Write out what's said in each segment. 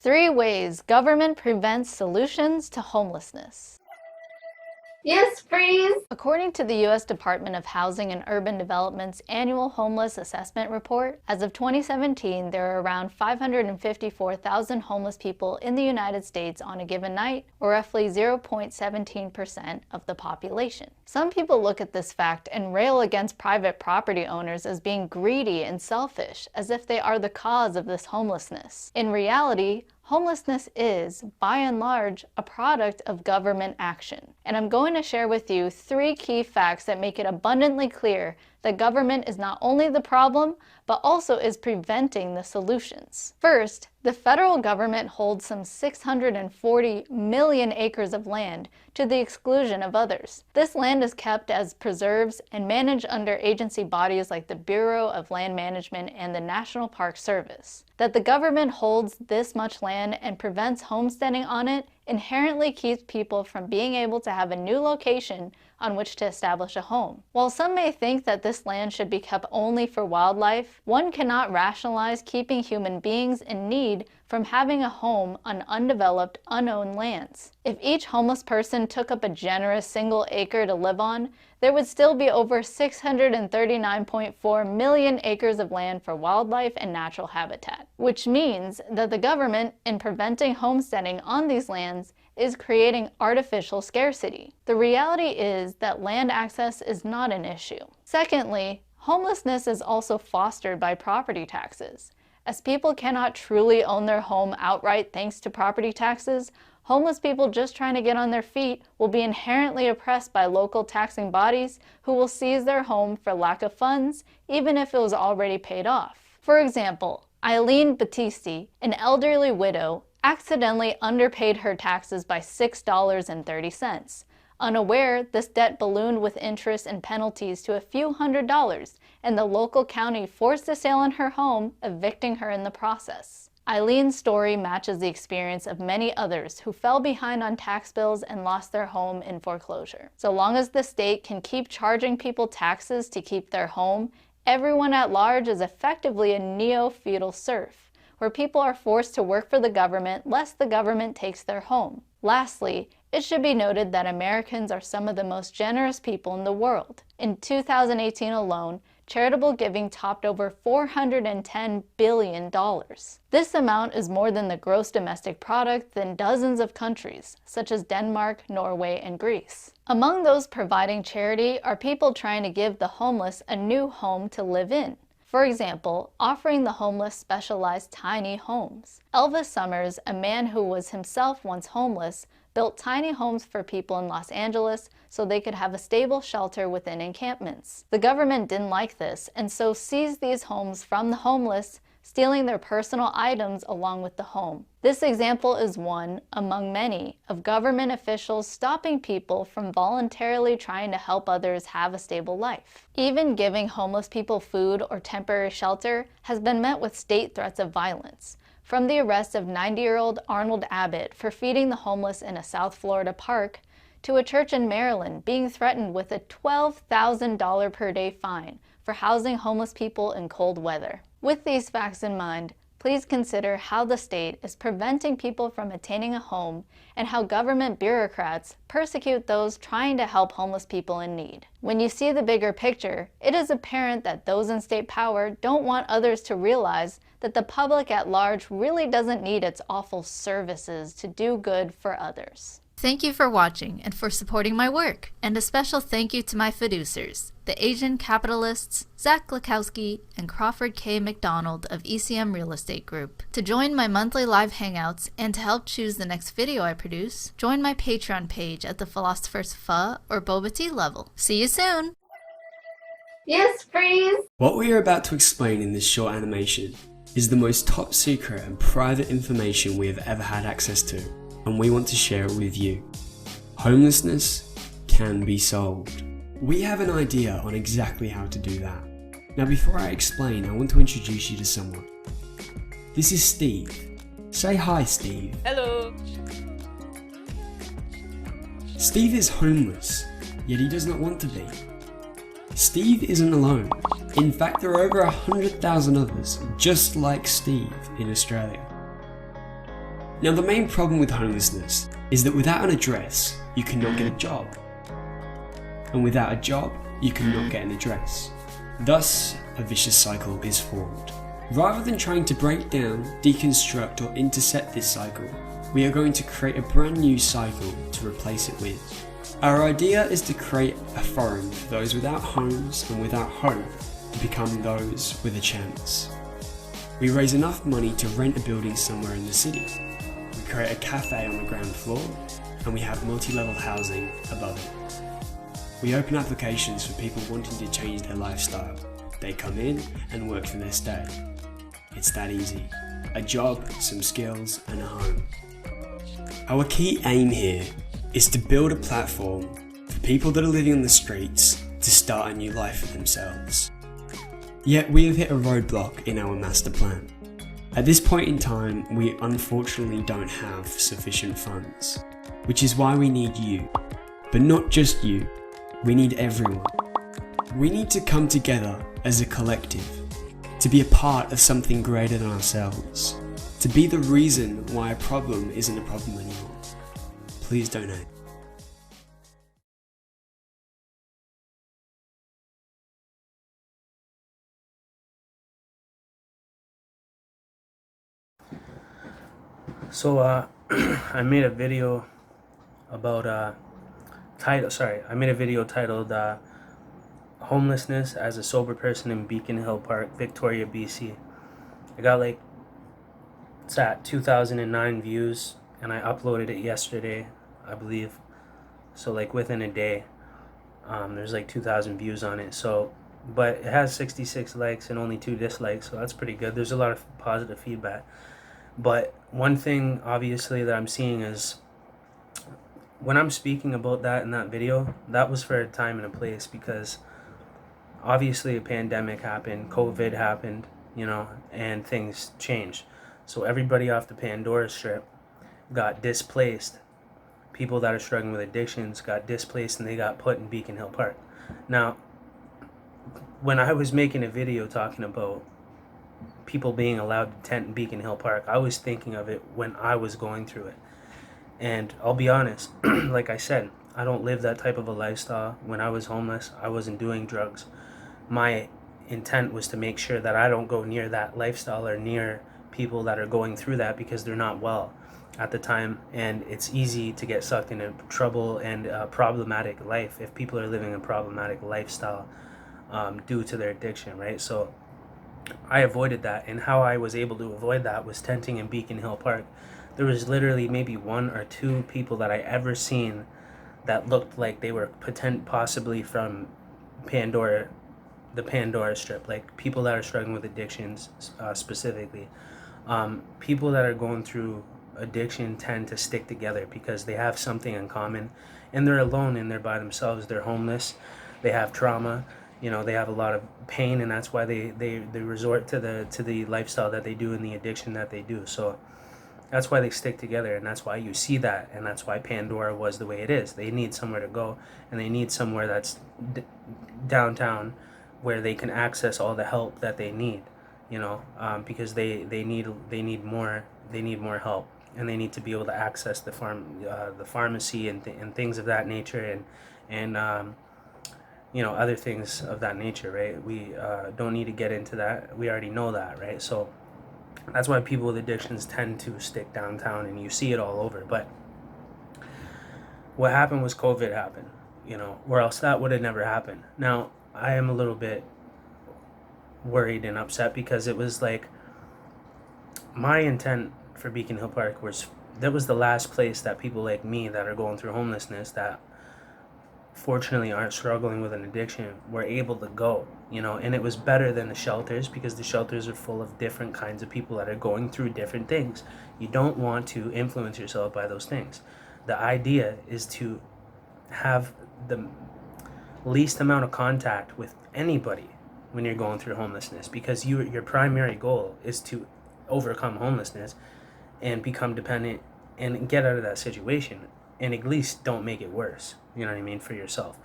3 ways government prevents solutions to homelessness. Yes, freeze! According to the U.S. Department of Housing and Urban Development's annual Homeless Assessment Report, as of 2017, there are around 554,000 homeless people in the United States on a given night, or roughly 0.17% of the population. Some people look at this fact and rail against private property owners as being greedy and selfish, as if they are the cause of this homelessness. In reality, homelessness is, by and large, a product of government action. And I'm going to share with you 3 key facts that make it abundantly clear that government is not only the problem, but also is preventing the solutions. First, the federal government holds some 640 million acres of land to the exclusion of others. This land is kept as preserves and managed under agency bodies like the Bureau of Land Management and the National Park Service. That the government holds this much land and prevents homesteading on it inherently keeps people from being able to have a new location on which to establish a home. While some may think that this land should be kept only for wildlife, one cannot rationalize keeping human beings in need from having a home on undeveloped, unowned lands. If each homeless person took up a generous single acre to live on, there would still be over 639.4 million acres of land for wildlife and natural habitat, which means that the government, in preventing homesteading on these lands, is creating artificial scarcity. The reality is that land access is not an issue. Secondly, homelessness is also fostered by property taxes. As people cannot truly own their home outright thanks to property taxes, homeless people just trying to get on their feet will be inherently oppressed by local taxing bodies who will seize their home for lack of funds, even if it was already paid off. For example, Eileen Battisti, an elderly widow, accidentally underpaid her taxes by $6.30. Unaware, this debt ballooned with interest and penalties to a few $100s, and the local county forced a sale on her home, evicting her in the process. Eileen's story matches the experience of many others who fell behind on tax bills and lost their home in foreclosure. So long as the state can keep charging people taxes to keep their home, everyone at large is effectively a neo-feudal serf, where people are forced to work for the government lest the government takes their home. Lastly, it should be noted that Americans are some of the most generous people in the world. In 2018 alone, charitable giving topped over $410 billion. This amount is more than the gross domestic product in dozens of countries, such as Denmark, Norway, and Greece. Among those providing charity are people trying to give the homeless a new home to live in. For example, offering the homeless specialized tiny homes. Elvis Summers, a man who was himself once homeless, built tiny homes for people in Los Angeles so they could have a stable shelter within encampments. The government didn't like this and so seized these homes from the homeless, stealing their personal items along with the home. This example is one, among many, of government officials stopping people from voluntarily trying to help others have a stable life. Even giving homeless people food or temporary shelter has been met with state threats of violence. From the arrest of 90-year-old Arnold Abbott for feeding the homeless in a South Florida park, to a church in Maryland being threatened with a $12,000 per day fine for housing homeless people in cold weather. With these facts in mind, please consider how the state is preventing people from attaining a home and how government bureaucrats persecute those trying to help homeless people in need. When you see the bigger picture, it is apparent that those in state power don't want others to realize that the public at large really doesn't need its awful services to do good for others. Thank you for watching and for supporting my work, and a special thank you to my producers, the Asian capitalists Zach Glakowski and Crawford K. McDonald of ECM Real Estate Group. To join my monthly live hangouts and to help choose the next video I produce, join my Patreon page at the Philosopher's Pho or Boba Tea level. See you soon! Yes, freeze! What we are about to explain in this short animation is the most top secret and private information we have ever had access to, and we want to share it with you. Homelessness can be solved. We have an idea on exactly how to do that. Now before I explain, I want to introduce you to someone. This is Steve. Say hi, Steve. Hello. Steve is homeless, yet he does not want to be. Steve isn't alone. In fact, there are over 100,000 others just like Steve in Australia. Now, the main problem with homelessness is that without an address, you cannot get a job. And without a job, you cannot get an address. Thus, a vicious cycle is formed. Rather than trying to break down, deconstruct, or intercept this cycle, we are going to create a brand new cycle to replace it with. Our idea is to create a forum for those without homes and without hope to become those with a chance. We raise enough money to rent a building somewhere in the city. We create a cafe on the ground floor, and we have multi-level housing above it. We open applications for people wanting to change their lifestyle. They come in and work for their stay. It's that easy. A job, some skills, and a home. Our key aim here is to build a platform for people that are living on the streets to start a new life for themselves. Yet we have hit a roadblock in our master plan. At this point in time, we unfortunately don't have sufficient funds, which is why we need you. But not just you, we need everyone. We need to come together as a collective, to be a part of something greater than ourselves, to be the reason why a problem isn't a problem anymore. Please donate. So I made a video about I made a video titled Homelessness as a Sober Person in Beacon Hill Park, Victoria, BC. I got it's at 2009 views, and I uploaded it yesterday, I believe. So within a day, there's 2,000 views on it. So, but it has 66 likes and only 2 dislikes, so that's pretty good. There's a lot of positive feedback. But one thing obviously that I'm seeing is when I'm speaking about that in that video, that was for a time and a place, because obviously a pandemic happened, COVID happened, and things changed. So everybody off the Pandora Strip got displaced. People that are struggling with addictions got displaced, and they got put in Beacon Hill Park. Now, when I was making a video talking about people being allowed to tent in Beacon Hill Park, I was thinking of it when I was going through it. And I'll be honest, like I said, I don't live that type of a lifestyle. When I was homeless, I wasn't doing drugs. My intent was to make sure that I don't go near that lifestyle or near people that are going through that, because they're not well at the time, and it's easy to get sucked into trouble and a problematic life if people are living a problematic lifestyle due to their addiction, right? So I avoided that, and how I was able to avoid that was tenting in Beacon Hill Park. There was literally maybe 1 or 2 people that I ever seen that looked like they were possibly from the Pandora Strip, people that are struggling with addictions specifically. People that are going through addiction tend to stick together because they have something in common, and they're alone and they're by themselves. They're homeless, they have trauma, they have a lot of pain, and that's why they resort to the lifestyle that they do and the addiction that they do. So that's why they stick together, and that's why you see that, and that's why Pandora was the way it is. They need somewhere to go, and they need somewhere that's downtown where they can access all the help that they need, because they need more help, and they need to be able to access the pharmacy and things of that nature, and other things of that nature, right? We don't need to get into that. We already know that, right? So that's why people with addictions tend to stick downtown, and you see it all over. But what happened was COVID happened, or else that would have never happened. Now, I am a little bit worried and upset, because it was my intent for Beacon Hill Park was the last place that people like me that are going through homelessness, that fortunately aren't struggling with an addiction, were able to go, and it was better than the shelters, because the shelters are full of different kinds of people that are going through different things. You don't want to influence yourself by those things. The idea is to have the least amount of contact with anybody when you're going through homelessness, because your primary goal is to overcome homelessness and become dependent and get out of that situation, and at least don't make it worse, for yourself.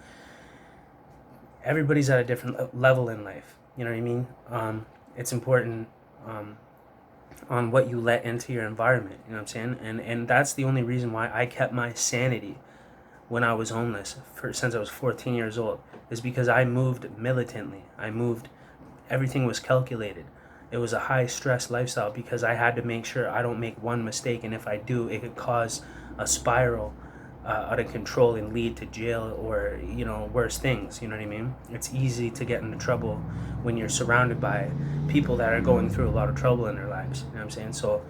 Everybody's at a different level in life, it's important on what you let into your environment. You know what I'm saying? And that's the only reason why I kept my sanity when I was homeless since I was 14 years old, is because I moved militantly. Everything was calculated. It was a high stress lifestyle because I had to make sure I don't make one mistake, and if I do, it could cause a spiral out of control and lead to jail or, you know, worse things. You know what I mean? It's easy to get into trouble when you're surrounded by people that are going through a lot of trouble in their lives. You know what I'm saying? So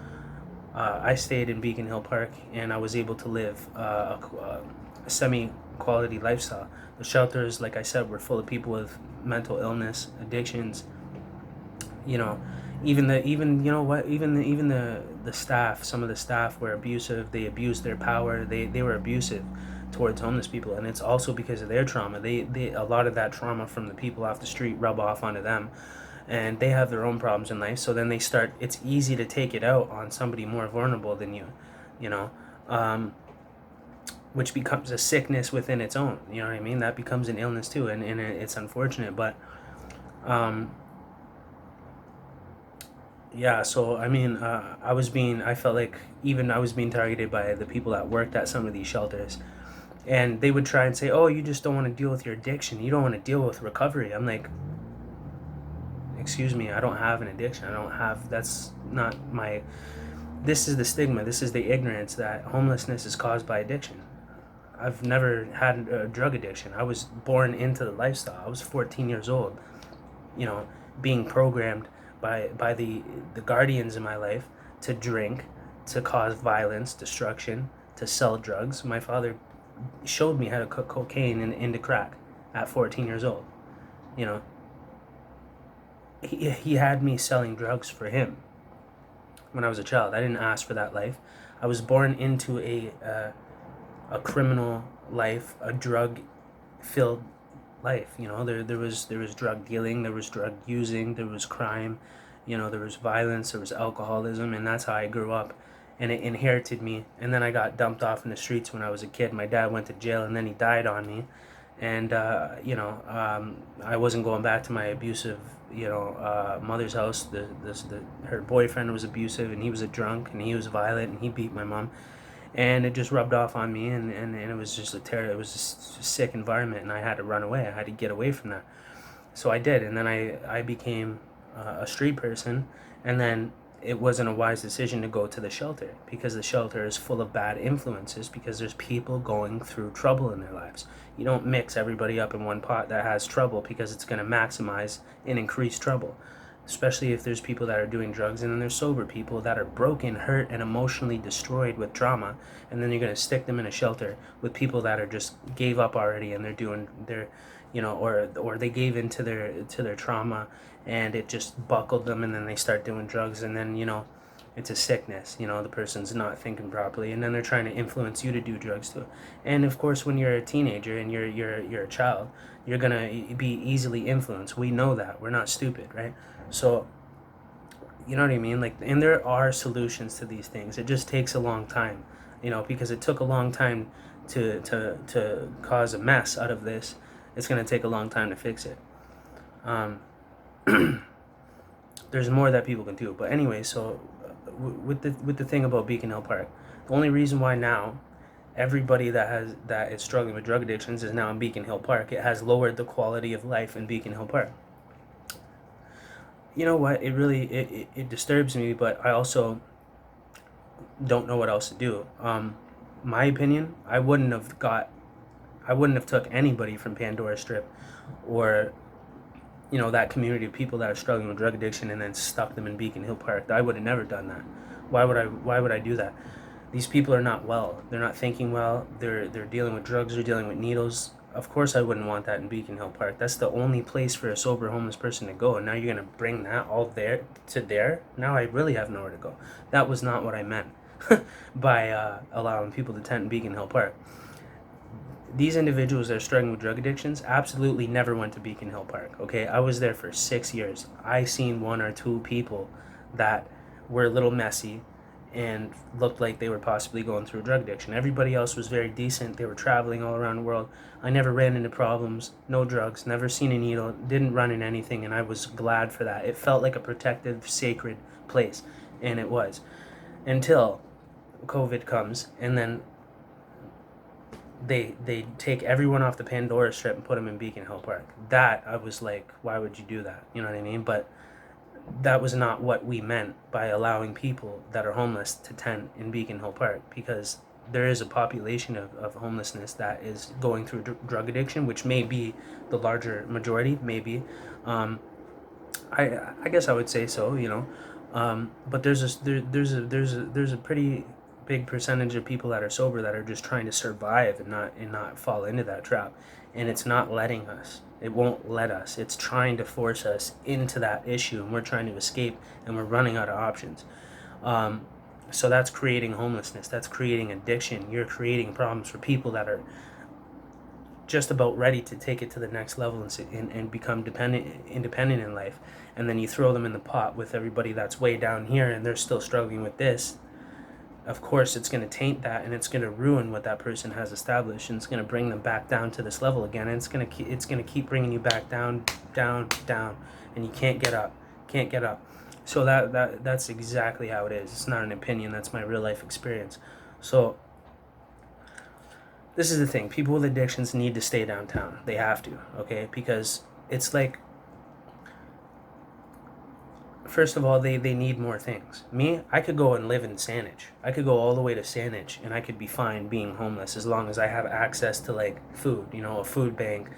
I stayed in Beacon Hill Park, and I was able to live a semi-quality lifestyle. The shelters, like I said, were full of people with mental illness, addictions. You know, even the staff. Some of the staff were abusive. They abused their power. They were abusive towards homeless people, and it's also because of their trauma. They a lot of that trauma from the people off the street rub off onto them, and they have their own problems in life. So then they start. It's easy to take it out on somebody more vulnerable than you. You know. Which becomes a sickness within its own. You know what I mean? That becomes an illness too, and it's unfortunate. But yeah, so I mean, I felt like even I was being targeted by the people that worked at some of these shelters, and they would try and say, oh, you just don't want to deal with your addiction, you don't want to deal with recovery. I'm like, excuse me, I don't have an addiction. That's not my, this is the stigma, this is the ignorance that homelessness is caused by addiction. I've never had a drug addiction. I was born into the lifestyle. I was 14 years old, you know, being programmed by the guardians in my life to drink, to cause violence, destruction, to sell drugs. My father showed me how to cook cocaine into crack at 14 years old. You know, he had me selling drugs for him when I was a child. I didn't ask for that life. I was born into a criminal life, a drug-filled life. You know, there was drug dealing, there was drug using, there was crime, you know, there was violence, there was alcoholism, and that's how I grew up, and it inherited me. And then I got dumped off in the streets when I was a kid. My dad went to jail, and then he died on me, and I wasn't going back to my abusive, mother's house. Her boyfriend was abusive, and he was a drunk, and he was violent, and he beat my mom. And it just rubbed off on me, and it was just it was just a sick environment, and I had to run away. I had to get away from that. So I did, and then I became a street person, and then it wasn't a wise decision to go to the shelter, because the shelter is full of bad influences, because there's people going through trouble in their lives. You don't mix everybody up in one pot that has trouble, because it's going to maximize and increase trouble. Especially if there's people that are doing drugs, and then there's sober people that are broken, hurt, and emotionally destroyed with trauma, and then you're going to stick them in a shelter with people that are just gave up already, and they're doing their, or they gave into their trauma, and it just buckled them, and then they start doing drugs, and then it's a sickness. The person's not thinking properly, and then they're trying to influence you to do drugs too. And of course, when you're a teenager and you're a child, you're gonna be easily influenced. We know that. We're not stupid, right? So, you know what I mean? Like, and there are solutions to these things. It just takes a long time, because it took a long time to cause a mess out of this. It's gonna take a long time to fix it. There's more that people can do, but anyway, so with the thing about Beacon Hill Park, the only reason why now everybody that is struggling with drug addictions is now in Beacon Hill Park, it has lowered the quality of life in Beacon Hill Park. You know what? It really it disturbs me, but I also don't know what else to do. My opinion, I wouldn't have took anybody from Pandora Strip or that community of people that are struggling with drug addiction and then stuck them in Beacon Hill Park. I would have never done that. Why would I do that? These people are not well. They're not thinking well. They're dealing with drugs. They're dealing with needles. Of course I wouldn't want that in Beacon Hill Park. That's the only place for a sober homeless person to go. And now you're going to bring that all there to there? Now I really have nowhere to go. That was not what I meant by allowing people to tent in Beacon Hill Park. These individuals that are struggling with drug addictions absolutely never went to Beacon Hill Park, okay? I was there for 6 years. I seen one or two people that were a little messy and looked like they were possibly going through drug addiction. Everybody else was very decent. They were traveling all around the world. I never ran into problems, no drugs, never seen a needle, didn't run in anything, and I was glad for that. It felt like a protective, sacred place. And it was. Until COVID comes, and then they take everyone off the Pandora Strip and put them in Beacon Hill Park. That, I was like, why would you do that? You know what I mean? But that was not what we meant by allowing people that are homeless to tent in Beacon Hill Park, because there is a population of homelessness that is going through drug addiction, which may be the larger majority, maybe. I guess I would say so, you know. But there's a pretty big percentage of people that are sober that are just trying to survive and not fall into that trap, and it's not letting us. It won't let us. It's trying to force us into that issue, and we're trying to escape, and we're running out of options. So that's creating homelessness. That's creating addiction. You're creating problems for people that are just about ready to take it to the next level and become independent in life. And then you throw them in the pot with everybody that's way down here, and they're still struggling with this. Of course, it's going to taint that, and it's going to ruin what that person has established, and it's going to bring them back down to this level again. And it's going to keep bringing you back down, and you can't get up. So that's exactly how it is. It's not an opinion. That's my real life experience. So this is the thing. People with addictions need to stay downtown. They have to, okay? Because it's like, first of all, they need more things. Me, I could go and live in Saanich. I could go all the way to Saanich, and I could be fine being homeless as long as I have access to, like, food, you know, a food bank,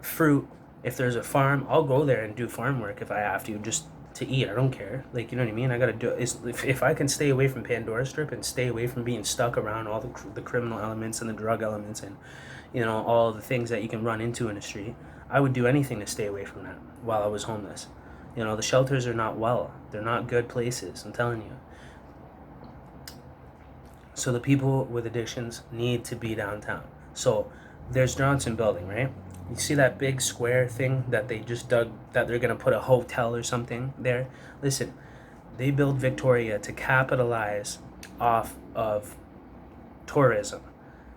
fruit. If there's a farm, I'll go there and do farm work if I have to, just to eat. I don't care. Like, you know what I mean? I gotta do it. If I can stay away from Pandora Strip and stay away from being stuck around all the criminal elements and the drug elements and, you know, all the things that you can run into in the street, I would do anything to stay away from that while I was homeless. You know, the shelters are not they're not good places, I'm telling you. So the people with addictions need to be downtown. So there's Johnson Building, right? You see that big square thing that they just dug, that they're going to put a hotel or something there? Listen, they built Victoria to capitalize off of tourism.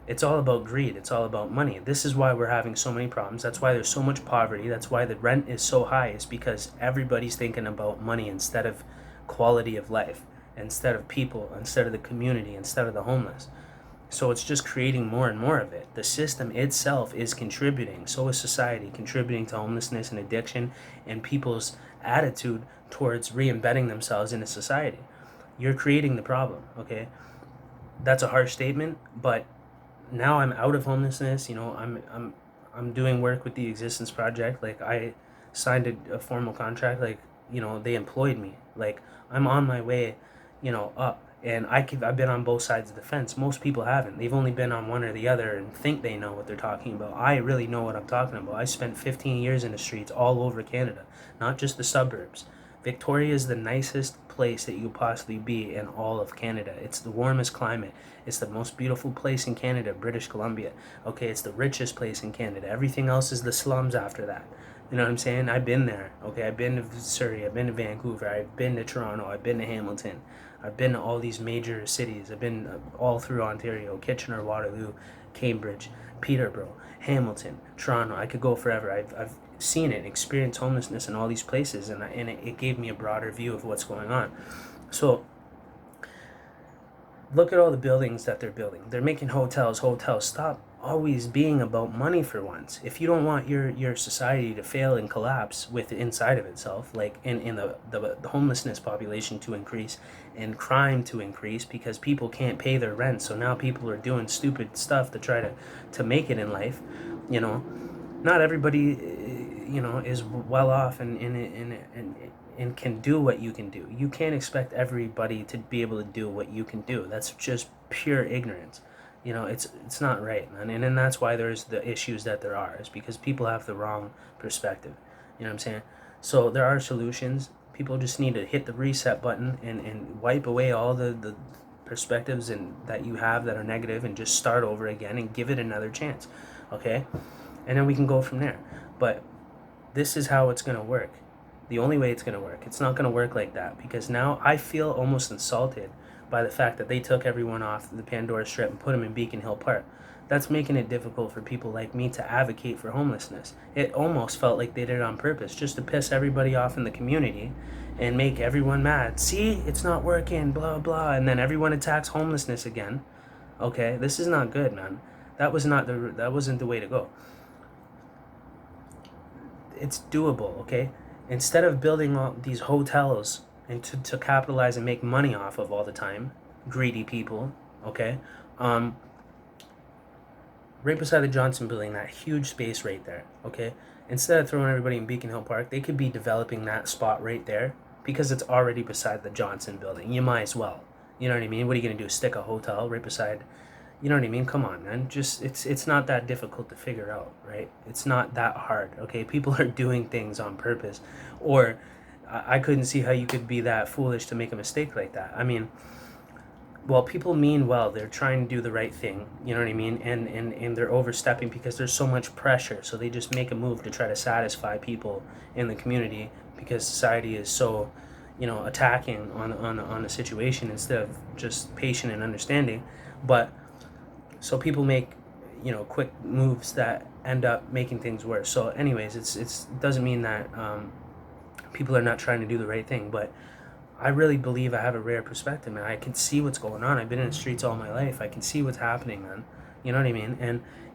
It's all about greed. It's all about money. This is why we're having so many problems. That's why there's so much poverty. That's why the rent is so high. It's because everybody's thinking about money instead of quality of life, instead of people, instead of the community, instead of the homeless. So it's just creating more and more of it. The system itself is contributing. So is society contributing to homelessness and addiction and people's attitude towards re-embedding themselves into society. You're creating the problem, okay? That's a harsh statement, but now I'm out of homelessness. You know, I'm doing work with the Existence Project. Like, I signed a formal contract. Like, you know, they employed me. Like, I'm on my way, you know, up. And I've been on both sides of the fence. Most people haven't. They've only been on one or the other and think they know what they're talking about. I really know what I'm talking about. I spent 15 years in the streets all over Canada, not just the suburbs. Victoria is the nicest place that you could possibly be in all of Canada. It's the warmest climate. It's the most beautiful place in Canada, British Columbia. Okay, it's the richest place in Canada. Everything else is the slums after that. You know what I'm saying? I've been there. Okay, I've been to Surrey. I've been to Vancouver. I've been to Toronto. I've been to Hamilton. I've been to all these major cities. I've been all through Ontario, Kitchener, Waterloo, Cambridge, Peterborough, Hamilton, Toronto. I could go forever. I've seen it, experienced homelessness in all these places, and it gave me a broader view of what's going on. So look at all the buildings that they're building. They're making hotels. Stop always being about money for once. If you don't want your society to fail and collapse with inside of itself, like in the homelessness population to increase and crime to increase because people can't pay their rent, so now people are doing stupid stuff to try to make it in life. You know, not everybody, you know, is well off and can do what you can do. You can't expect everybody to be able to do what you can do. That's just pure ignorance. You know, it's not right, man. And that's why there's the issues that there are, is because people have the wrong perspective. You know what I'm saying? So there are solutions. People just need to hit the reset button and wipe away all the perspectives and that you have that are negative and just start over again and give it another chance. Okay? And then we can go from there. But this is how it's going to work. The only way it's going to work. It's not going to work like that, because now I feel almost insulted by the fact that they took everyone off the Pandora Strip and put them in Beacon Hill Park. That's making it difficult for people like me to advocate for homelessness. It almost felt like they did it on purpose, just to piss everybody off in the community and make everyone mad. See, it's not working, blah, blah. And then everyone attacks homelessness again. Okay, this is not good, man. That wasn't the way to go. It's doable, okay? Instead of building all these hotels and to capitalize and make money off of all the time, greedy people, okay? Right beside the Johnson building, that huge space right there, okay? Instead of throwing everybody in Beacon Hill Park, they could be developing that spot right there because it's already beside the Johnson building. You might as well. You know what I mean? What are you going to do? Stick a hotel right beside? You know what I mean? Come on, man. Just it's not that difficult to figure out, right? It's not that hard, okay? People are doing things on purpose. Or I couldn't see how you could be that foolish to make a mistake like that. I mean, well, people mean well. They're trying to do the right thing, you know what I mean? And they're overstepping because there's so much pressure. So they just make a move to try to satisfy people in the community because society is so, you know, attacking on a situation instead of just patient and understanding. But so people make, you know, quick moves that end up making things worse. So anyways, it doesn't mean that people are not trying to do the right thing, but I really believe I have a rare perspective, man. I can see what's going on. I've been in the streets all my life. I can see what's happening, man. You know what I mean?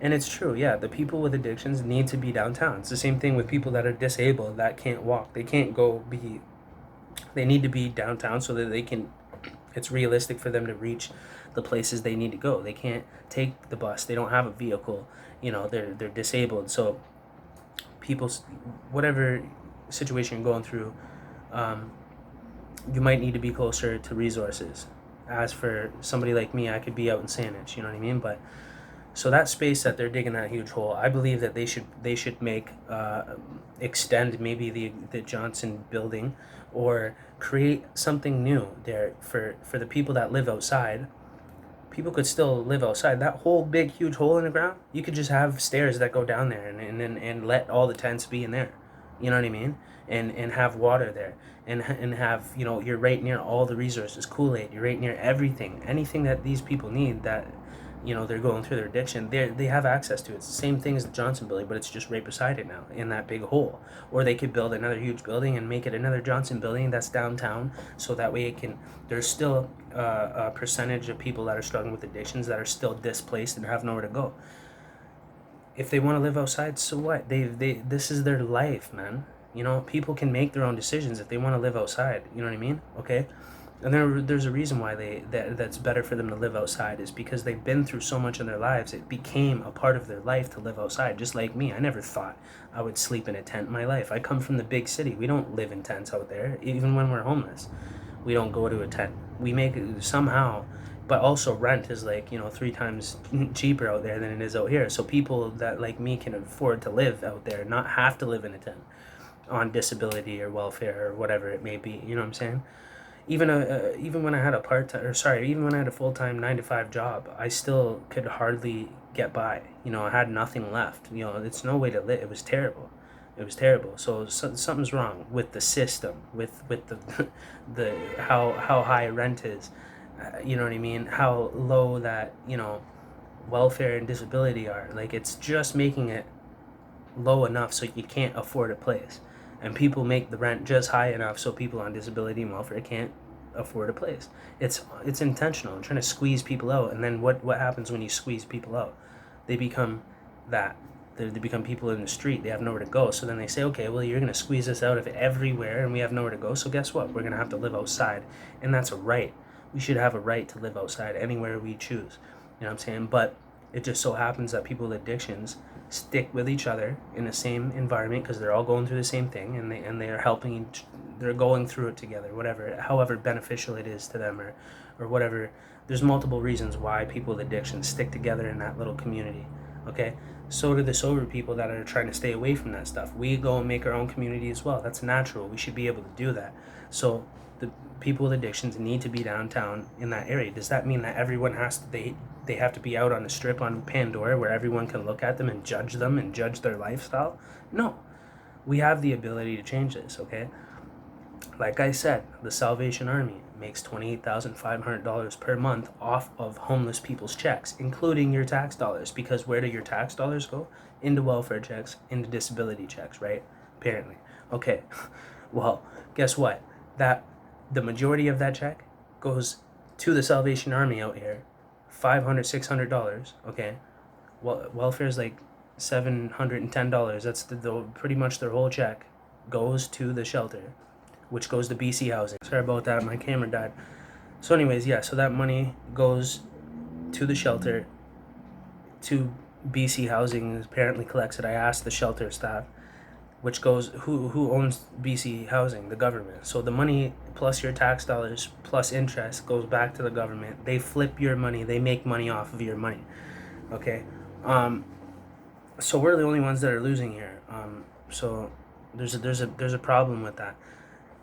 And it's true, yeah. The people with addictions need to be downtown. It's the same thing with people that are disabled, that can't walk. They can't go be... They need to be downtown so that they can... It's realistic for them to reach the places they need to go. They can't take the bus. They don't have a vehicle. You know, they're disabled. So people, whatever situation you're going through, you might need to be closer to resources. As for somebody like me, I could be out in Saanich, you know what I mean? But so that space that they're digging that huge hole, I believe that they should make extend maybe the Johnson building or create something new there for the people that live outside. People could still live outside. That whole big huge hole in the ground, you could just have stairs that go down there and let all the tents be in there. You know what I mean? And have water there and have, you know, you're right near all the resources, Kool-Aid, you're right near everything, anything that these people need that, you know, they're going through their addiction, they have access to. It's the same thing as the Johnson building, but it's just right beside it now in that big hole. Or they could build another huge building and make it another Johnson building that's downtown, so that way it can, there's still a percentage of people that are struggling with addictions that are still displaced and have nowhere to go. If they want to live outside, so what? This is their life, man. You know, people can make their own decisions if they want to live outside. You know what I mean? Okay? And there's a reason why that's better for them to live outside, is because they've been through so much in their lives. It became a part of their life to live outside. Just like me, I never thought I would sleep in a tent in my life. I come from the big city. We don't live in tents out there. Even when we're homeless, we don't go to a tent. We make it somehow. But also rent is like, you know, 3 times cheaper out there than it is out here. So people that like me can afford to live out there, not have to live in a tent on disability or welfare or whatever it may be. You know what I'm saying? Even when I had a even when I had a full-time 9-to-5 job, I still could hardly get by. You know, I had nothing left. You know, it's no way to live. It was terrible. It was terrible. So something's wrong with the system, with the how high rent is. You know what I mean? How low that, you know, welfare and disability are. Like, it's just making it low enough so you can't afford a place. And people make the rent just high enough so people on disability and welfare can't afford a place. It's intentional. I'm trying to squeeze people out. And then what happens when you squeeze people out? They become that. They become people in the street. They have nowhere to go. So then they say, okay, well, you're going to squeeze us out of everywhere and we have nowhere to go. So guess what? We're going to have to live outside. And that's a right. We should have a right to live outside anywhere we choose. You know what I'm saying? But it just so happens that people with addictions stick with each other in the same environment because they're all going through the same thing, and they are helping. They're going through it together, however beneficial it is to them, or whatever. There's multiple reasons why people with addictions stick together in that little community. Okay, so do the sober people that are trying to stay away from that stuff. We go and make our own community as well. That's natural. We should be able to do that. So the people with addictions need to be downtown in that area. Does that mean that everyone they have to be out on the strip on Pandora where everyone can look at them and judge their lifestyle? No. We have the ability to change this, okay? Like I said, the Salvation Army makes $28,500 per month off of homeless people's checks, including your tax dollars, because where do your tax dollars go? Into welfare checks, into disability checks, right? Apparently. Okay. Well, guess what? that the majority of that check goes to the Salvation Army out here, $500, $600, okay? Well, welfare is like $710. That's the pretty much their whole check goes to the shelter, which goes to BC Housing. Sorry about that, my camera died. So anyways, yeah, so that money goes to the shelter, to BC Housing apparently collects it. I asked the shelter staff, which goes, who owns BC Housing? The government. So the money plus your tax dollars plus interest goes back to the government. They flip your money. They make money off of your money. Okay? So we're the only ones that are losing here. So there's a problem with that.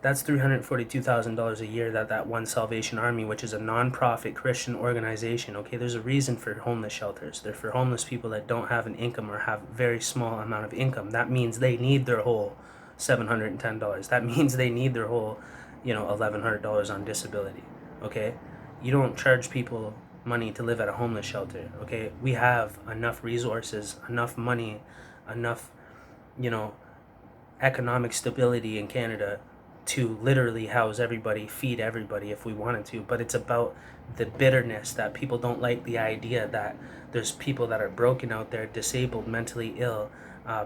That's $342,000 a year that one Salvation Army, which is a non-profit Christian organization, okay, there's a reason for homeless shelters. They're for homeless people that don't have an income or have very small amount of income. That means they need their whole $710. That means they need their whole, $1,100 on disability, okay? You don't charge people money to live at a homeless shelter, okay? We have enough resources, enough money, enough, economic stability in Canada to literally house everybody, feed everybody if we wanted to, but it's about the bitterness that people don't like the idea that there's people that are broken out there, disabled, mentally ill,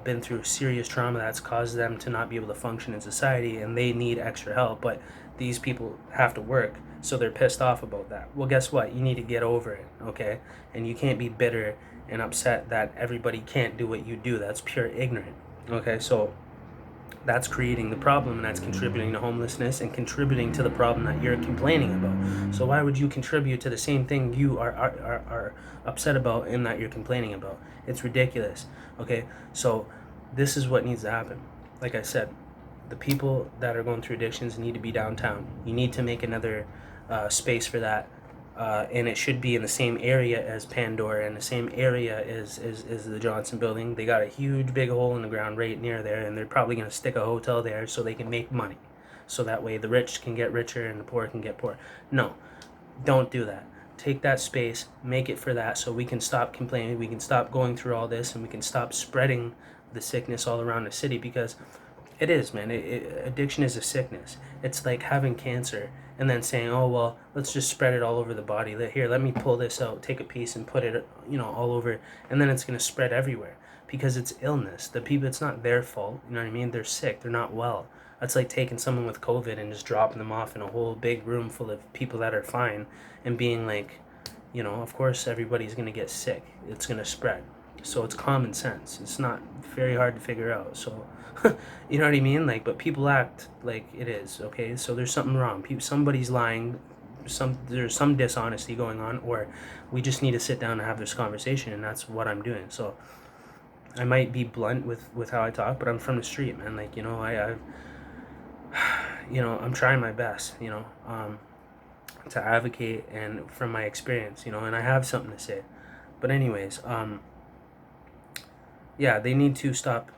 been through serious trauma that's caused them to not be able to function in society, and they need extra help, but these people have to work, so they're pissed off about that. Well, guess what? You need to get over it, okay? And you can't be bitter and upset that everybody can't do what you do. That's pure ignorant, okay? So that's creating the problem, and that's contributing to homelessness and contributing to the problem that you're complaining about. So why would you contribute to the same thing you are upset about and that you're complaining about? It's ridiculous, okay? So this is what needs to happen. Like I said, the people that are going through addictions need to be downtown. You need to make another space for that. And it should be in the same area as Pandora, and the same area is the Johnson building. They got a huge big hole in the ground right near there, and they're probably going to stick a hotel there so they can make money. So that way the rich can get richer and the poor can get poor. No, don't do that. Take that space, make it for that, so we can stop complaining, we can stop going through all this, and we can stop spreading the sickness all around the city, because it is, man. Addiction is a sickness. It's like having cancer and then saying, oh, well, let's just spread it all over the body. Here, let me pull this out, take a piece and put it, all over. And then it's going to spread everywhere because it's illness. The people, it's not their fault. You know what I mean? They're sick. They're not well. That's like taking someone with COVID and just dropping them off in a whole big room full of people that are fine and being like, of course, everybody's going to get sick. It's going to spread. So it's common sense. It's not very hard to figure out. So, you know what I mean? But people act like it is, okay? So there's something wrong. Somebody's lying. There's some dishonesty going on, or we just need to sit down and have this conversation, and that's what I'm doing. So I might be blunt with how I talk, but I'm from the street, man. I'm trying my best, to advocate and from my experience, and I have something to say. But anyways, they need to stop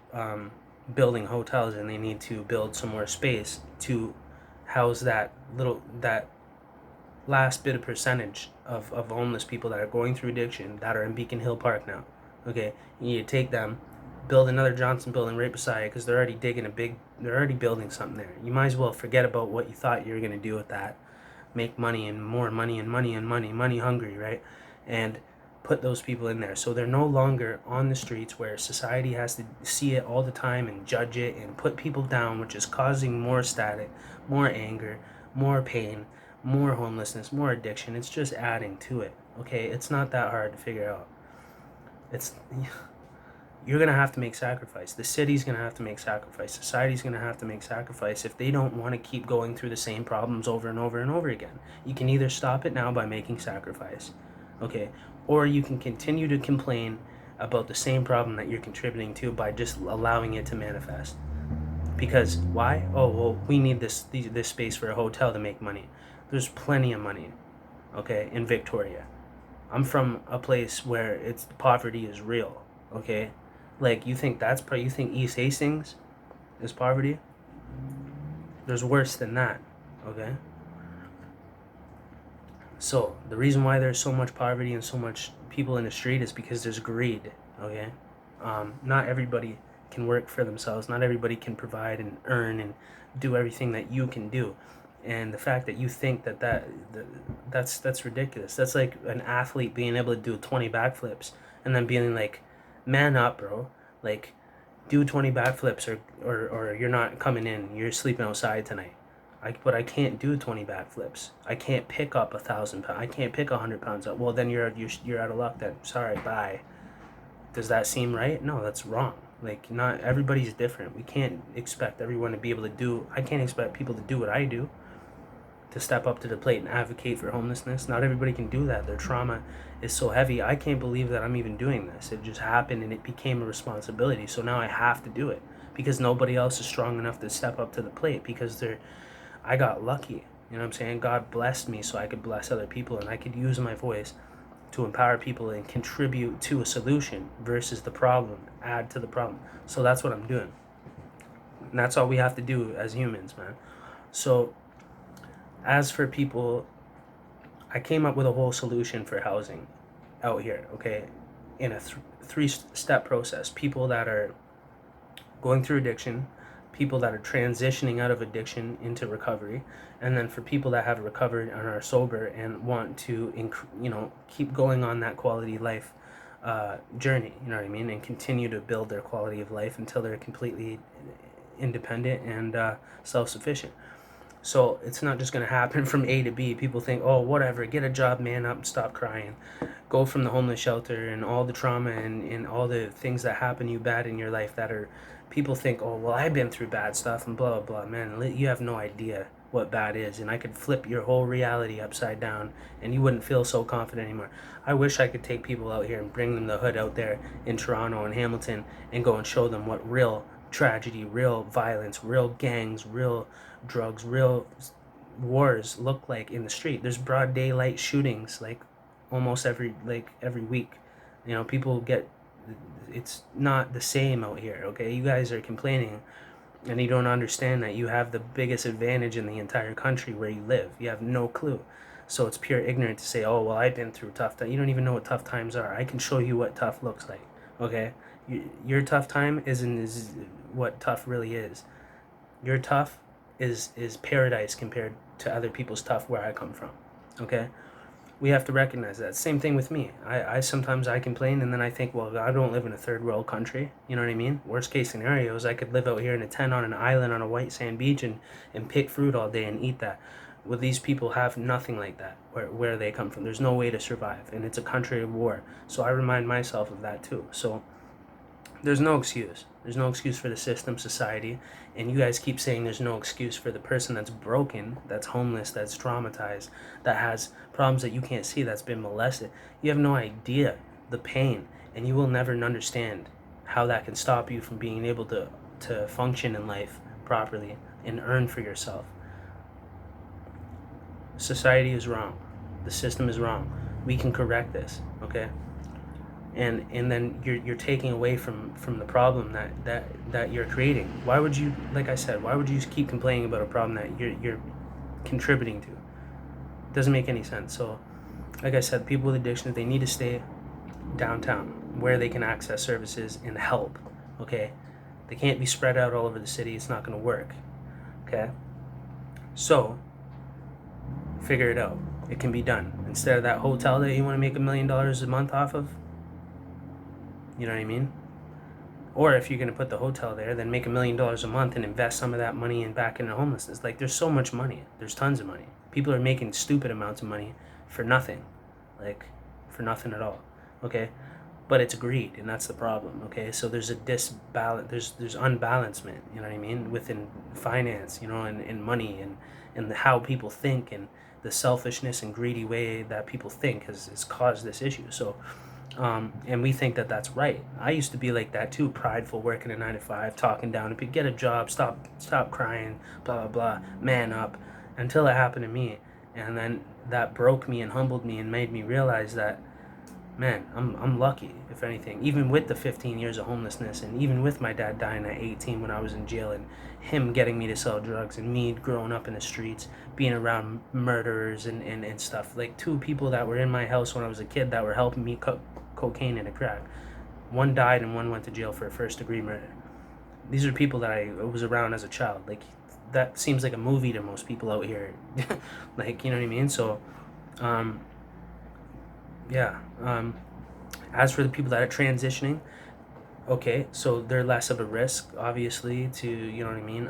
building hotels, and they need to build some more space to house that last bit of percentage of homeless people that are going through addiction that are in Beacon Hill Park now. Okay, you need to take them, build another Johnson building right beside it, because they're already they're already building something there. You might as well forget about what you thought you were going to do with that. Make money and more money and money and money hungry, right? And put those people in there so they're no longer on the streets where society has to see it all the time and judge it and put people down, which is causing more static, more anger, more pain, more homelessness, more addiction. It's just adding to it, okay? It's not that hard to figure out. You're going to have to make sacrifice. The city's going to have to make sacrifice. Society's going to have to make sacrifice if they don't want to keep going through the same problems over and over and over again. You can either stop it now by making sacrifice, okay? Or you can continue to complain about the same problem that you're contributing to by just allowing it to manifest. Because why? Oh, well, we need this space for a hotel to make money. There's plenty of money, okay, in Victoria. I'm from a place where poverty is real, okay? You think you think East Hastings is poverty? There's worse than that, okay? So the reason why there's so much poverty and so much people in the street is because there's greed, okay? Not everybody can work for themselves. Not everybody can provide and earn and do everything that you can do. And the fact that you think that's ridiculous. That's like an athlete being able to do 20 backflips and then being like, man up, bro. Like, do 20 backflips or you're not coming in. You're sleeping outside tonight. But I can't do 20 backflips. I can't pick up 1,000 pounds. I can't pick 100 pounds up. Well, then you're out of luck then. Sorry, bye. Does that seem right? No, that's wrong. Like, not everybody's different. We can't expect everyone to be able to do, I can't expect people to do what I do, to step up to the plate and advocate for homelessness. Not everybody can do that. Their trauma is so heavy. I can't believe that I'm even doing this. It just happened and it became a responsibility. So now I have to do it because nobody else is strong enough to step up to the plate because I got lucky. You know what I'm saying? God blessed me so I could bless other people and I could use my voice to empower people and contribute to a solution versus the problem, add to the problem. So that's what I'm doing. And that's all we have to do as humans, man. So as for people, I came up with a whole solution for housing out here, okay, in a three-step process. People that are going through addiction, people that are transitioning out of addiction into recovery, and then for people that have recovered and are sober and want to keep going on that quality life journey, you know what I mean, and continue to build their quality of life until they're completely independent and self-sufficient. So it's not just going to happen from A to B. People think, oh, whatever, get a job, man up, and stop crying. Go from the homeless shelter and all the trauma and all the things that happen to you bad in your life that are, people think, oh, well, I've been through bad stuff and blah, blah, blah. Man, you have no idea what bad is. And I could flip your whole reality upside down and you wouldn't feel so confident anymore. I wish I could take people out here and bring them the hood out there in Toronto and Hamilton and go and show them what real tragedy, real violence, real gangs, real drugs, real wars look like in the street. There's broad daylight shootings like almost every week. You know, people get, it's not the same out here, okay? You guys are complaining and you don't understand that you have the biggest advantage in the entire country where you live. You have no clue. So it's pure ignorant to say, oh, well, I've been through tough times. You don't even know what tough times are. I can show you what tough looks like, okay? Your tough time is what tough really is. Your tough is paradise compared to other people's tough where I come from, okay? We have to recognize that. Same thing with me. I sometimes I complain and then I think, well, I don't live in a third world country. You know what I mean? Worst case scenario is I could live out here in a tent on an island on a white sand beach and pick fruit all day and eat that. Well, these people have nothing like that where they come from. There's no way to survive and it's a country of war. So I remind myself of that too. So there's no excuse. There's no excuse for the system, society, and you guys keep saying there's no excuse for the person that's broken, that's homeless, that's traumatized, that has problems that you can't see, that's been molested. You have no idea the pain, and you will never understand how that can stop you from being able to function in life properly and earn for yourself. Society is wrong. The system is wrong. We can correct this, okay? And then you're taking away from the problem that you're creating. Why would you, like I said, why would you keep complaining about a problem that you're contributing to? It doesn't make any sense. So, like I said, people with addictions, they need to stay downtown where they can access services and help, okay? They can't be spread out all over the city. It's not going to work, okay? So, figure it out. It can be done. Instead of that hotel that you want to make $1 million a month off of, you know what I mean? Or if you're going to put the hotel there, then make $1 million a month and invest some of that money back into homelessness. Like, there's so much money. There's tons of money. People are making stupid amounts of money for nothing. Like, for nothing at all. Okay? But it's greed, and that's the problem. Okay? So there's a disbalance. There's unbalancement, you know what I mean? Within finance, you know, and money and how people think and the selfishness and greedy way that people think has caused this issue. So, and we think that that's right. I used to be like that too, prideful, working a 9 to 5, talking down to people, get a job, stop crying, blah, blah, blah, man up, until it happened to me. And then that broke me and humbled me and made me realize that, man, I'm lucky, if anything, even with the 15 years of homelessness and even with my dad dying at 18 when I was in jail and him getting me to sell drugs and me growing up in the streets, being around murderers and stuff. Like 2 people that were in my house when I was a kid that were helping me cook cocaine and a crack. One died and one went to jail for a first-degree murder. These are people that I was around as a child. Like, that seems like a movie to most people out here. Like, you know what I mean? So as for the people that are transitioning, okay, so they're less of a risk, obviously, to, you know what I mean,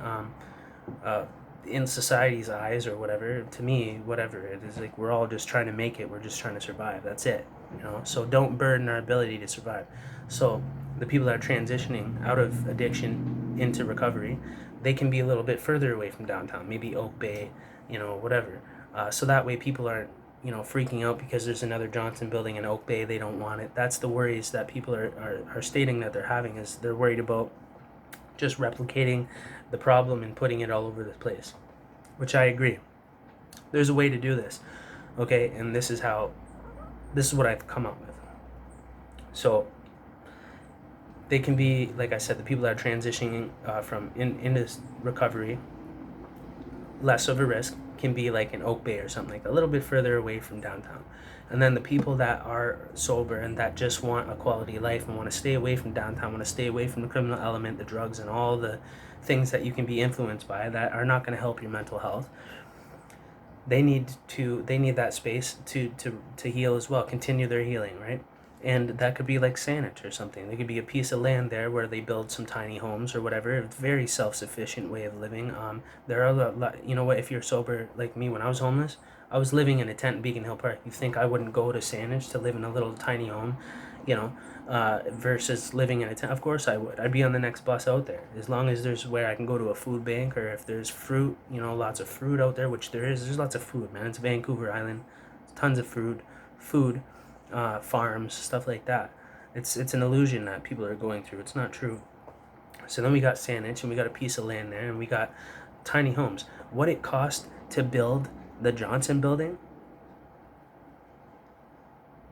in society's eyes or whatever. To me, whatever it is, like, we're all just trying to make it. We're just trying to survive. That's it, you know. So don't burden our ability to survive. So the people that are transitioning out of addiction into recovery, they can be a little bit further away from downtown, maybe Oak Bay, you know, whatever. So that way people aren't, you know, freaking out because there's another Johnson building in Oak Bay. They don't want it. That's the worries that people are stating that they're having, is they're worried about just replicating the problem and putting it all over the place, which I agree. There's a way to do this, okay? And this is what I've come up with. So they can be, like I said, the people that are transitioning into recovery, less of a risk, can be like in Oak Bay or something like that, a little bit further away from downtown. And then the people that are sober and that just want a quality life and want to stay away from downtown, want to stay away from the criminal element, the drugs, and all the things that you can be influenced by that are not going to help your mental health, they need that space to heal as well, continue their healing, right? And that could be like Saanich or something. There could be a piece of land there where they build some tiny homes or whatever. A very self-sufficient way of living. There are you know what? If you're sober like me, when I was homeless, I was living in a tent in Beacon Hill Park. You think I wouldn't go to Saanich to live in a little tiny home, you know, versus living in a tent? Of course I would. I'd be on the next bus out there, as long as there's where I can go to a food bank, or if there's fruit, you know, lots of fruit out there, which there is. There's lots of food, man. It's Vancouver Island, tons of food. Farms, stuff like that. It's an illusion that people are going through. It's not true. So then we got Saanich, and we got a piece of land there, and we got tiny homes. What it cost to build the Johnson building,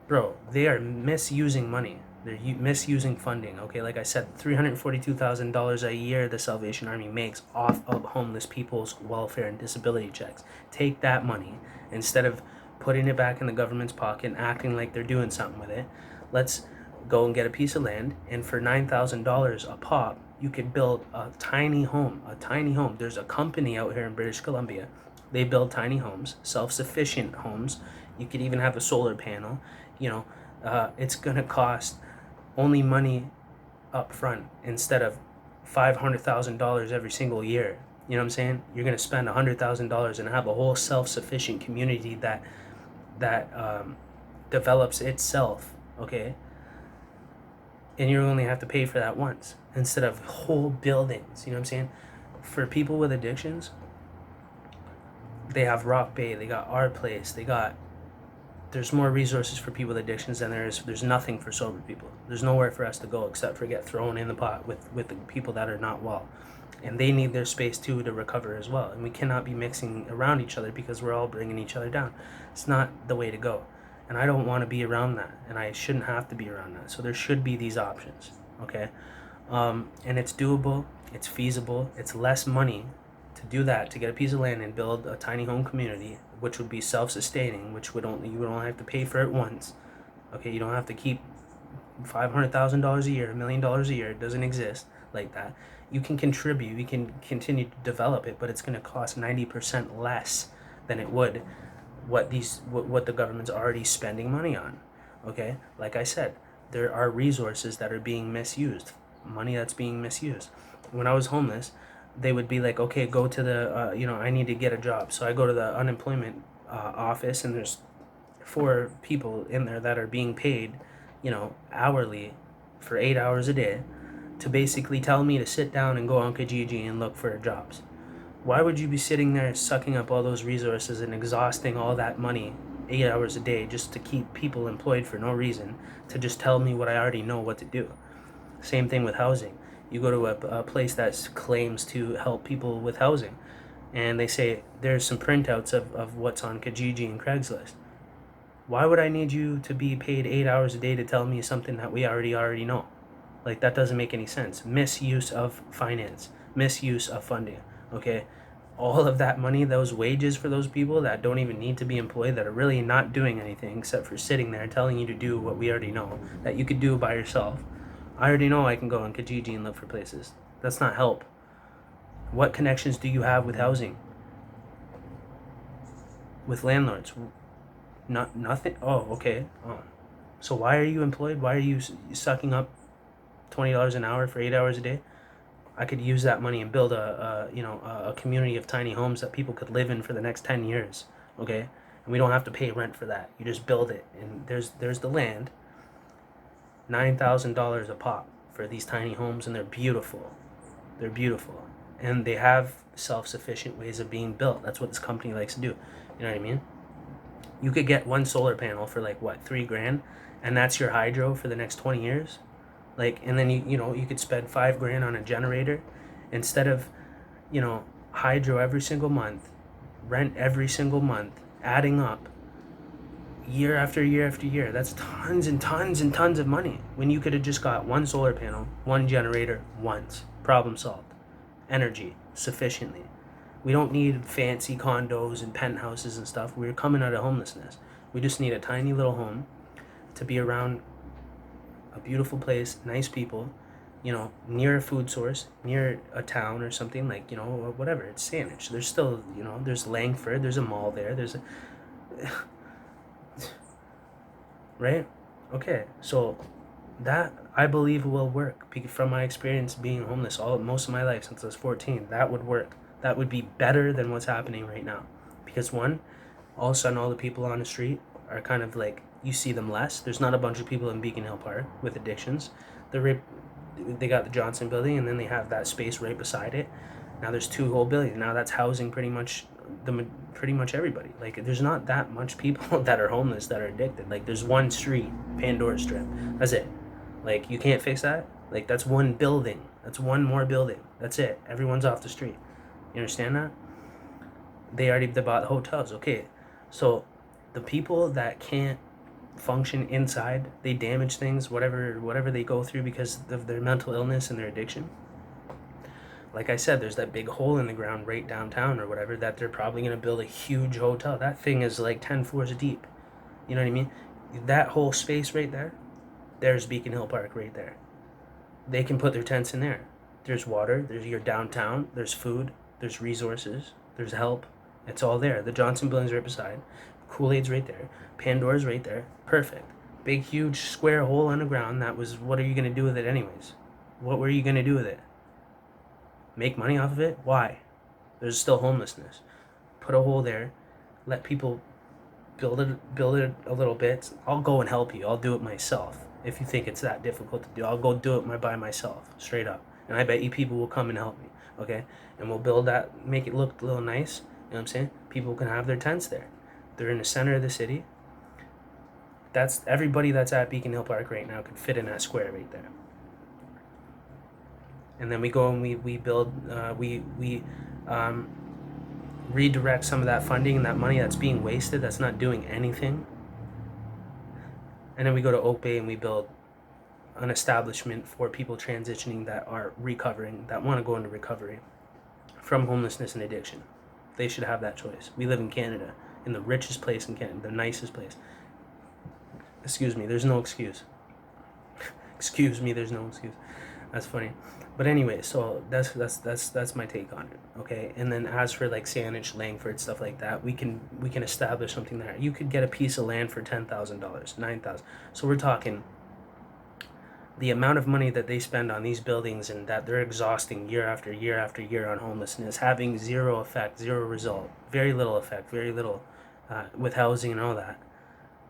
bro, they are misusing money. They're misusing funding. Okay, like I said, $342,000 a year the Salvation Army makes off of homeless people's welfare and disability checks. Take that money, instead of putting it back in the government's pocket and acting like they're doing something with it. Let's go and get a piece of land, and for $9,000 a pop, you could build a tiny home. There's a company out here in British Columbia. They build tiny homes, self-sufficient homes. You could even have a solar panel. You know, it's gonna cost only money up front instead of $500,000 every single year. You know what I'm saying? You're gonna spend $100,000 and have a whole self-sufficient community that develops itself, okay? And you only have to pay for that once, instead of whole buildings. You know what I'm saying? For people with addictions, they have Rock Bay, they got Our Place, there's more resources for people with addictions than there's nothing for sober people. There's nowhere for us to go except for get thrown in the pot with the people that are not well. And they need their space too to recover as well. And we cannot be mixing around each other, because we're all bringing each other down. It's not the way to go. And I don't want to be around that. And I shouldn't have to be around that. So there should be these options, okay? And it's doable. It's feasible. It's less money to do that, to get a piece of land and build a tiny home community, which would be self-sustaining, which you would only have to pay for it once, okay? You don't have to keep $500,000 a year, $1 million a year. It doesn't exist like that. You can contribute, you can continue to develop it, but it's going to cost 90% less than it would what the government's already spending money on. Okay, like I said, there are resources that are being misused, money that's being misused. When I was homeless, they would be like, okay, go to the I need to get a job. So I go to the unemployment office, and there's 4 people in there that are being paid, hourly for 8 hours a day, to basically tell me to sit down and go on Kijiji and look for jobs. Why would you be sitting there sucking up all those resources and exhausting all that money 8 hours a day just to keep people employed for no reason, to just tell me what I already know what to do? Same thing with housing. You go to a place that claims to help people with housing, and they say there's some printouts of what's on Kijiji and Craigslist. Why would I need you to be paid 8 hours a day to tell me something that we already know? Like, that doesn't make any sense. Misuse of finance, misuse of funding, okay? All of that money, those wages for those people that don't even need to be employed, that are really not doing anything except for sitting there telling you to do what we already know, that you could do by yourself. I already know I can go on Kijiji and look for places. That's not help. What connections do you have with housing? With landlords? Nothing? Oh, okay. Oh. So why are you employed? Why are you sucking up $20 an hour for 8 hours a day? I could use that money and build a community of tiny homes that people could live in for the next 10 years, okay? And we don't have to pay rent for that. You just build it, and there's the land. $9,000 a pop for these tiny homes, and they're beautiful. They're beautiful, and they have self-sufficient ways of being built. That's what this company likes to do. You know what I mean? You could get one solar panel for like what, $3,000, and that's your hydro for the next 20 years. Like, and then you could spend $5,000 on a generator instead of, hydro every single month, rent every single month, adding up year after year after year. That's tons and tons and tons of money when you could have just got one solar panel, one generator, once. Problem solved. Energy sufficiently. We don't need fancy condos and penthouses and stuff. We're coming out of homelessness. We just need a tiny little home to be around a beautiful place, nice people, near a food source, near a town or something, like, or whatever. It's Saanich. There's still, there's Langford, there's a mall there, there's a... right? Okay, so that, I believe, will work. From my experience being homeless most of my life since I was 14, that would work. That would be better than what's happening right now. Because one, all of a sudden all the people on the street are kind of like, you see them less. There's not a bunch of people in Beacon Hill Park with addictions. They got the Johnson building, and then they have that space right beside it. Now there's 2 whole buildings. Now that's housing pretty much everybody. Like, there's not that much people that are homeless that are addicted. Like, there's one street, Pandora Strip. That's it. Like, you can't fix that. Like, that's one building. That's one more building. That's it. Everyone's off the street. You understand that? They bought hotels. Okay, so the people that can't function inside, they damage things, whatever they go through because of their mental illness and their addiction. Like I said, there's that big hole in the ground right downtown or whatever that they're probably going to build a huge hotel. That thing is like 10 floors deep. You know what I mean? That whole space right there, there's Beacon Hill Park right there. They can put their tents in there. There's water, there's your downtown, there's food, there's resources, there's help. It's all there. The Johnson building's right beside. Kool-Aid's right there. Pandora's right there. Perfect. Big, huge square hole on the ground. What are you going to do with it anyways? What were you going to do with it? Make money off of it? Why? There's still homelessness. Put a hole there. Let people build it a little bit. I'll go and help you. I'll do it myself. If you think it's that difficult to do, I'll go do it by myself, straight up. And I bet you people will come and help me, okay? And we'll build that, make it look a little nice. You know what I'm saying? People can have their tents there. They're in the center of the city. That's everybody that's at Beacon Hill Park right now could fit in that square right there. And then we go and we build, we redirect some of that funding and that money that's being wasted, that's not doing anything. And then we go to Oak Bay and we build an establishment for people transitioning that are recovering, that want to go into recovery from homelessness and addiction. They should have that choice. We live in Canada, in the richest place in Canada, the nicest place. Excuse me, there's no excuse. Excuse me, there's no excuse. That's funny. But anyway, so that's my take on it. Okay, and then as for like Saanich, Langford, stuff like that, we can establish something there. You could get a piece of land for $10,000, $9,000. So we're talking the amount of money that they spend on these buildings and that they're exhausting year after year after year on homelessness, having zero effect, zero result, very little effect, very little with housing and all that.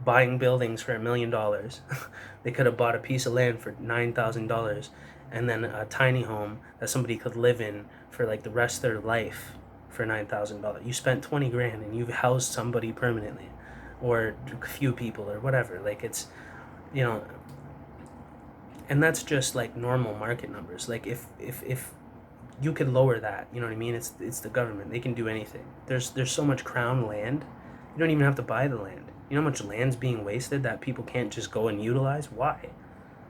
Buying buildings for $1 million. They could have bought a piece of land for $9,000 and then a tiny home that somebody could live in for like the rest of their life for $9,000. You spent $20,000 and you've housed somebody permanently, or a few people or whatever. Like, it's, and that's just like normal market numbers. Like if you could lower that, you know what I mean? It's the government. They can do anything. There's so much crown land. You don't even have to buy the land. You know how much land's being wasted that people can't just go and utilize? Why?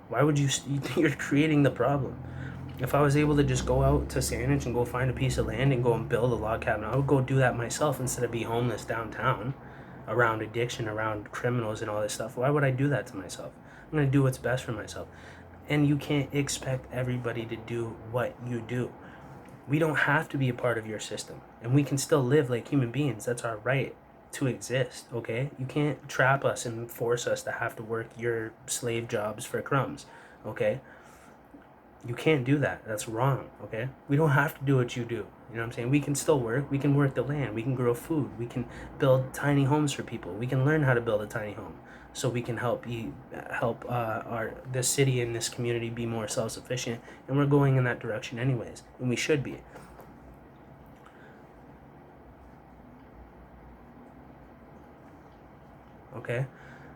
Why would you're creating the problem. If I was able to just go out to Saanich and go find a piece of land and go and build a log cabin, I would go do that myself instead of be homeless downtown around addiction, around criminals and all this stuff. Why would I do that to myself? I'm going to do what's best for myself. And you can't expect everybody to do what you do. We don't have to be a part of your system, and we can still live like human beings. That's our right to exist, okay? You can't trap us and force us to have to work your slave jobs for crumbs, okay? You can't do that. That's wrong, okay? We don't have to do what you do. You know what I'm saying? We can still work. We can work the land. We can grow food. We can build tiny homes for people. We can learn how to build a tiny home so we can help this city and this community be more self-sufficient. And we're going in that direction anyways, and we should be. Okay?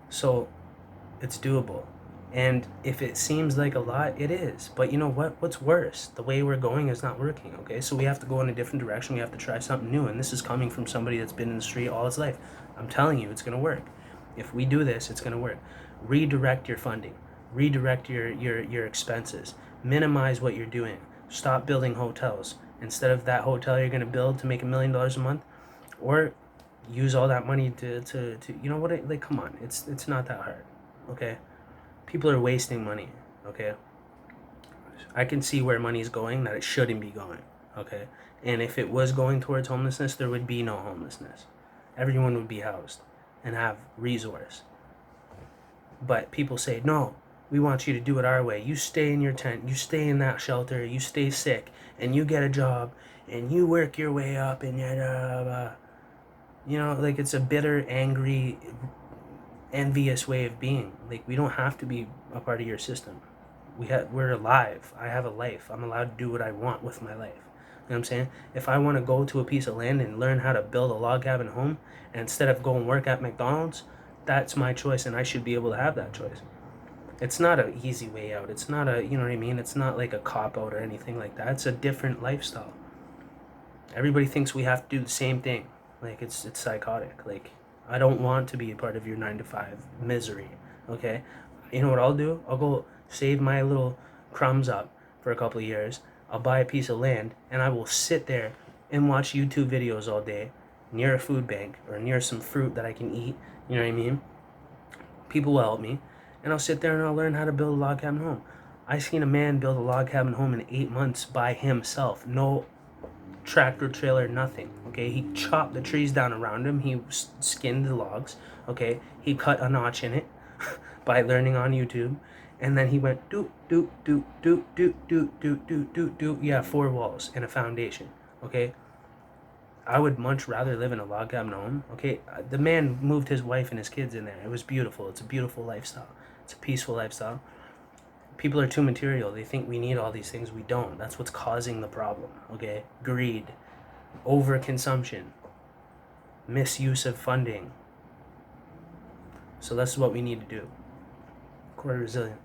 So it's doable. And if it seems like a lot, it is. But you know what? What's worse? The way we're going is not working, okay? So we have to go in a different direction. We have to try something new. And this is coming from somebody that's been in the street all his life. I'm telling you, it's going to work. If we do this, it's going to work. Redirect your funding. Redirect your expenses. Minimize what you're doing. Stop building hotels. Instead of that hotel you're going to build to make $1 million a month, or use all that money to you know what? Like, come on. It's not that hard, okay? People are wasting money, okay? I can see where money is going that it shouldn't be going, okay? And if it was going towards homelessness, there would be no homelessness. Everyone would be housed and have resource. But people say, no, we want you to do it our way. You stay in your tent, you stay in that shelter, you stay sick, and you get a job, and you work your way up, and you know, like, it's a bitter, angry, envious way of being. Like, we don't have to be a part of your system. We're alive. I have a life. I'm allowed to do what I want with my life. You know what I'm saying? If I want to go to a piece of land and learn how to build a log cabin home, and instead of go and work at McDonald's, that's my choice, and I should be able to have that choice. It's not an easy way out. It's not a, you know what I mean? It's not like a cop-out or anything like that. It's a different lifestyle. Everybody thinks we have to do the same thing. Like, it's psychotic. Like, I don't want to be a part of your 9-to-5 misery, okay? You know what I'll do? I'll go save my little crumbs up for a couple of years. I'll buy a piece of land, and I will sit there and watch YouTube videos all day near a food bank or near some fruit that I can eat. You know what I mean? People will help me, and I'll sit there and I'll learn how to build a log cabin home. I seen a man build a log cabin home in 8 months by himself. No tractor trailer, nothing, okay? He chopped the trees down around him. He skinned the logs, okay? He cut a notch in it by learning on YouTube, and then he went do. Yeah, 4 walls and a foundation, okay? I would much rather live in a log cabin home, okay? The man moved his wife and his kids in there. It was beautiful. It's a beautiful lifestyle. It's a peaceful lifestyle. People are too material. They think we need all these things. We don't. That's what's causing the problem, okay? Greed, overconsumption, misuse of funding. So that's what we need to do. Core resilient.